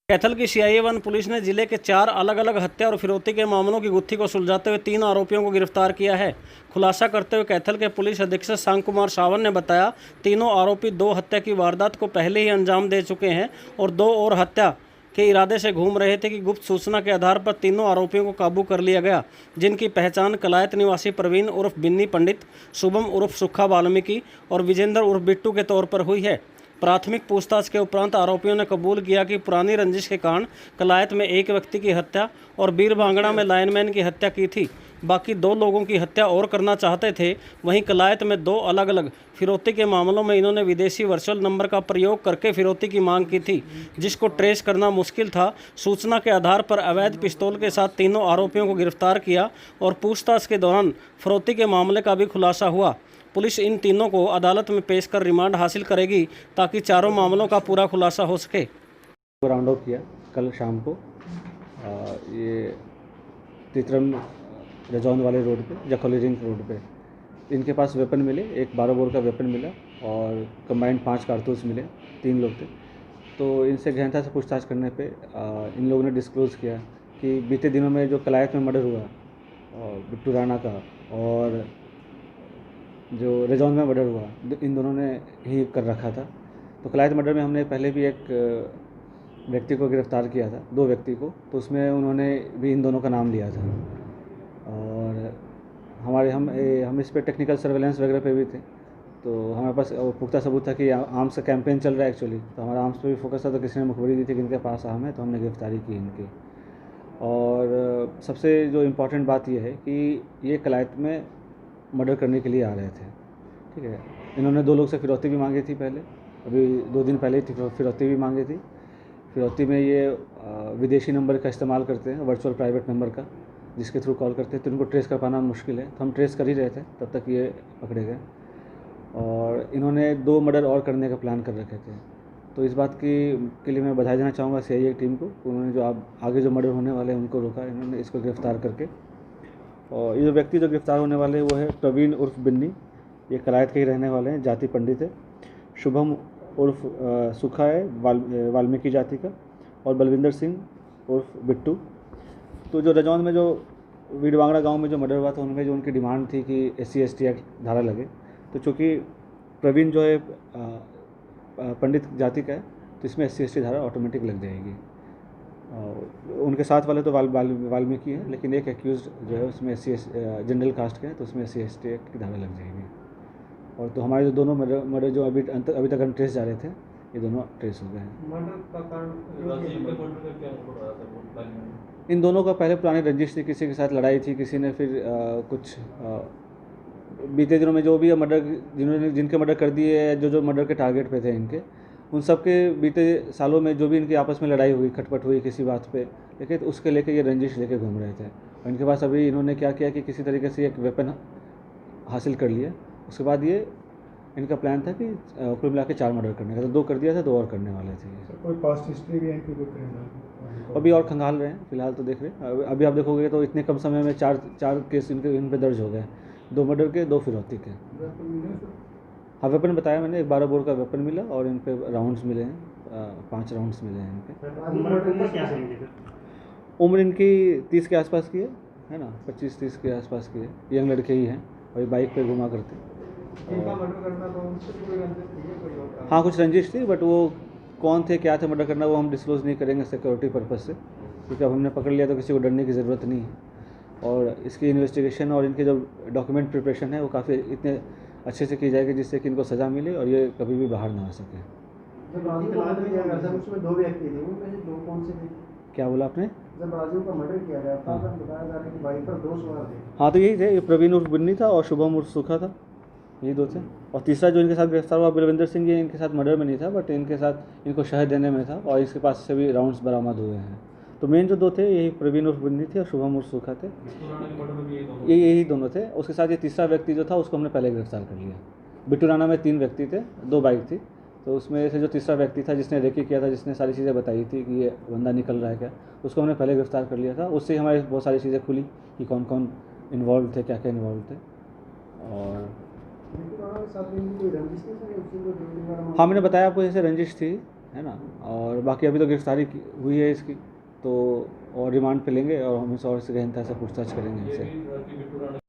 कैथल की CI-1 police ने जिले के 4 अलग अलग हत्या और फिरौती के मामलों की गुत्थी को सुलझाते हुए 3 आरोपियों को गिरफ्तार किया है। खुलासा करते हुए कैथल के पुलिस अधीक्षक सांग कुमार सावन ने बताया, तीनों आरोपी 2 हत्या की वारदात को पहले ही अंजाम दे चुके हैं और 2 और हत्या के इरादे से घूम रहे थे कि गुप्त सूचना के आधार पर तीनों आरोपियों को काबू कर लिया गया, जिनकी पहचान कलायत निवासी प्रवीण उर्फ बिन्नी पंडित, शुभम उर्फ सुखा वाल्मीकि और विजेंद्र उर्फ बिट्टू के तौर पर हुई है। प्राथमिक पूछताछ के उपरांत आरोपियों ने कबूल किया कि पुरानी रंजिश के कारण कलायत में एक व्यक्ति की हत्या और बीर भांगड़ा में लाइनमैन की हत्या की थी। बाकी 2 लोगों की हत्या और करना चाहते थे। वहीं कलायत में 2 अलग अलग फिरौती के मामलों में इन्होंने विदेशी वर्चुअल नंबर का प्रयोग करके फिरौती की मांग की थी, जिसको ट्रेस करना मुश्किल था। सूचना के आधार पर अवैध पिस्तौल के साथ तीनों आरोपियों को गिरफ्तार किया और पूछताछ के दौरान फिरौती के मामले का भी खुलासा हुआ। पुलिस इन तीनों को अदालत में पेश कर रिमांड हासिल करेगी ताकि चारों मामलों का पूरा खुलासा हो सके। राउंड अप किया कल शाम को ये तितरम रजौन वाले रोड पे, जखौली रिंग रोड पे इनके पास वेपन मिले, एक 12 बोर का वेपन मिला और कंबाइंड 5 कारतूस मिले। 3 लोग थे। तो इनसे गहनता से पूछताछ करने पे इन लोगों ने डिस्क्लोज़ किया कि बीते दिनों में जो कलायत में मर्डर हुआ और बिट्टू राणा का और जो रेजौन में मर्डर हुआ, इन दोनों ने ही कर रखा था। तो कलायत मर्डर में हमने पहले भी एक व्यक्ति को गिरफ्तार किया था, 2 व्यक्ति को, तो उसमें उन्होंने भी इन दोनों का नाम लिया था। और हम इस पे टेक्निकल सर्वेलेंस वगैरह पे भी थे, तो हमारे पास पुख्ता सबूत था कि आर्म्स का कैंपेन चल रहा है एक्चुअली, तो हमारा आर्म्स पे भी फोकस था। तो किसी ने मुखबरी दी थी कि इनके पास आर्म है, तो हमने गिरफ्तारी की इनकी। और सबसे जो इम्पोर्टेंट बात यह है कि ये कलायत में मर्डर करने के लिए आ रहे थे। ठीक है, इन्होंने 2 लोग से फिरौती भी मांगी थी पहले, अभी 2 दिन पहले ही फिरौती भी मांगी थी। फिरौती में ये विदेशी नंबर का इस्तेमाल करते हैं, वर्चुअल प्राइवेट नंबर का, जिसके थ्रू कॉल करते हैं, तो इनको ट्रेस कर पाना मुश्किल है। तो हम ट्रेस कर ही रहे थे, तब तक ये पकड़े गए। और इन्होंने 2 मर्डर और करने का प्लान कर रखे थे। तो इस बात के लिए मैं बधाई देना चाहूँगा CI टीम को। उन्होंने जो आगे जो मर्डर होने वाले हैं उनको रोका, इन्होंने इसको गिरफ्तार करके। और ये जो व्यक्ति जो गिरफ्तार होने वाले हैं वो है प्रवीण उर्फ बिन्नी, ये कलायत के ही रहने वाले हैं, जाति पंडित है। शुभम उर्फ सुखा है, वाल्मीकि जाति का, और बलविंदर सिंह उर्फ बिट्टू। तो जो रजौन में जो वीरवांगड़ा गांव में जो मर्डर हुआ था, उनमें जो उनकी डिमांड थी कि SC/ST एक्ट धारा लगे, तो चूँकि प्रवीण जो है पंडित जाति का है, तो इसमें SC/ST धारा ऑटोमेटिक लग जाएगी। उनके साथ वाले तो वाल्मीकि है, लेकिन एक एक्यूज जो है उसमें जनरल कास्ट का है, तो उसमें SC/ST एक्ट की धारा लग जाएगी। और तो हमारे जो दोनों मर्डर जो अभी तक हम ट्रेस जा रहे थे, ये दोनों ट्रेस हो गए हैं। इन दोनों का पहले पुरानी रंजिश थी, किसी के साथ लड़ाई थी, किसी ने फिर कुछ बीते दिनों में जो भी मर्डर जिनके मर्डर कर दिए, जो मर्डर के टारगेट पे थे इनके, उन सब के बीते सालों में जो भी इनकी आपस में लड़ाई हुई, खटपट हुई किसी बात पे, लेकिन उसके लेके ये रंजिश लेके घूम रहे थे। और इनके पास अभी इन्होंने क्या किया कि किसी तरीके से एक वेपन हासिल कर लिया। उसके बाद ये इनका प्लान था कि कुल मिला के 4 मर्डर करने का, तो 2 कर दिया था, 2 और करने वाले थे। कोई पास्ट हिस्ट्री भी है इनकी? कोई अभी और खंगाल रहे हैं, फिलहाल तो देख रहे हैं। अभी आप देखोगे तो इतने कम समय में 4 केस इन पे दर्ज हो गए, 2 मर्डर के, 2 फिरौती के। हाँ, वेपन बताया मैंने, एक 12 बोर का वेपन मिला और इन पे राउंड्स मिले हैं, 5 राउंड्स मिले हैं इन पे। उम्र इनकी 30 के आसपास की है ना, 25-30 के आसपास की है। यंग लड़के ही हैं और ये बाइक पे घुमा करते हैं। हाँ, कुछ रंजिश थी, बट वो कौन थे, क्या थे मर्डर करना, वो हम डिस्क्लोज़ नहीं करेंगे सिक्योरिटी पर्पज़ से, क्योंकि अब हमने पकड़ लिया तो किसी को डरने की ज़रूरत नहीं है। और इसकी इन्वेस्टिगेशन और इनके जो डॉक्यूमेंट प्रिपरेशन है वो काफ़ी इतने अच्छे से की जाएगी जिससे कि इनको सज़ा मिले और ये कभी भी बाहर ना आ सके। जब राजू का मर्डर किया गया था उसमें 2 व्यक्ति थे, उनमें से 2 कौन से थे? क्या बोला आपने? जब राजू का मर्डर किया गया था, तब बताया जा रहा है कि बाइक पर 2 सवार थे। हाँ, तो यही थे, ये प्रवीण उर्फ बिन्नी था और शुभम उर्फ सुखा था, यही 2 थे। और तीसरा जो इनके साथ गिरफ्तार हुआ बलविंदर सिंह, ये इनके साथ मर्डर में नहीं था, बट इनके साथ इनको शहर देने में था और इसके पास से भी राउंड्स बरामद हुए हैं। तो मेन जो 2 थे यही प्रवीण उर्फ बिन्नी थे और शुभम उर्फ सुखा थे, यही दोनों थे। उसके साथ ये तीसरा व्यक्ति जो था उसको हमने पहले गिरफ्तार कर लिया। बिट्टू राणा में 3 व्यक्ति थे, 2 बाइक थी, तो उसमें से जो तीसरा व्यक्ति था जिसने रेकी किया था, जिसने सारी चीज़ें बताई थी कि ये बंदा निकल रहा है क्या, उसको हमने पहले गिरफ्तार कर लिया था। उससे हमारी बहुत सारी चीज़ें खुली कि कौन कौन इन्वॉल्व थे, क्या क्या इन्वॉल्व थे। और हाँ, मैंने बताया आपको, जैसे रंजिश थी, है ना। और बाकी अभी तो गिरफ्तारी हुई है इसकी, तो और रिमांड पे लेंगे और हम इसे और गहनता से पूछताछ करेंगे इनसे।